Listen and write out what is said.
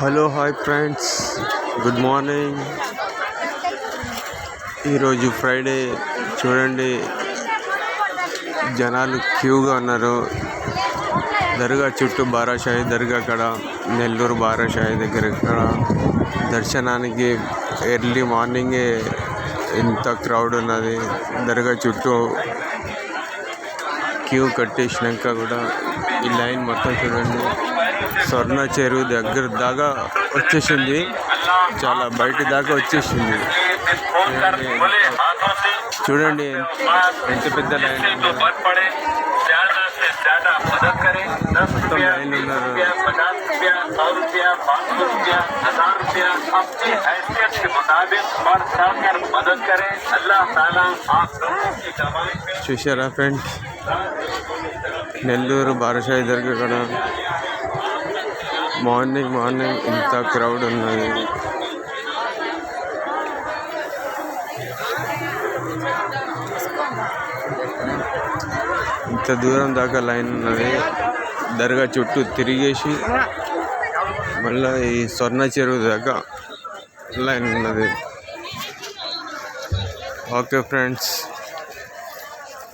Hello hi friends, good morning. ఈరోజు Friday. చూడండి, జనాలు క్యూగా ఉన్నారు. దర్గా చుట్టూ బారాషాయి దర్గా కాడ, నెల్లూరు బారాషాయి దగ్గర ఇక్కడ దర్శనానికి ఎర్లీ మార్నింగే ఇంత క్రౌడ్ ఉన్నది. దర్గా చుట్టూ క్యూ కట్టేసినాక కూడా ఈ లైన్ మొత్తం చూడండి, స్వర్ణ చెరువు దగ్గర దాకా వచ్చేసింది, చాలా బయట దాకా వచ్చేసింది. చూడండి ఎంత పెద్ద లైన్ ఉందో. మొత్తం లైన్ ఉన్నారు. చూసారా ఫ్రెండ్స్, నెల్లూరు బారాషాయి దర్గా కూడా మార్నింగ్ ఇంత క్రౌడ్ ఉన్నది. ఇంత దూరం దాకా లైన్ ఉన్నది. దర్గా చుట్టూ తిరిగేసి మళ్ళీ ఈ స్వర్ణ చెరువు దాకా లైన్ ఉన్నది. Okay friends.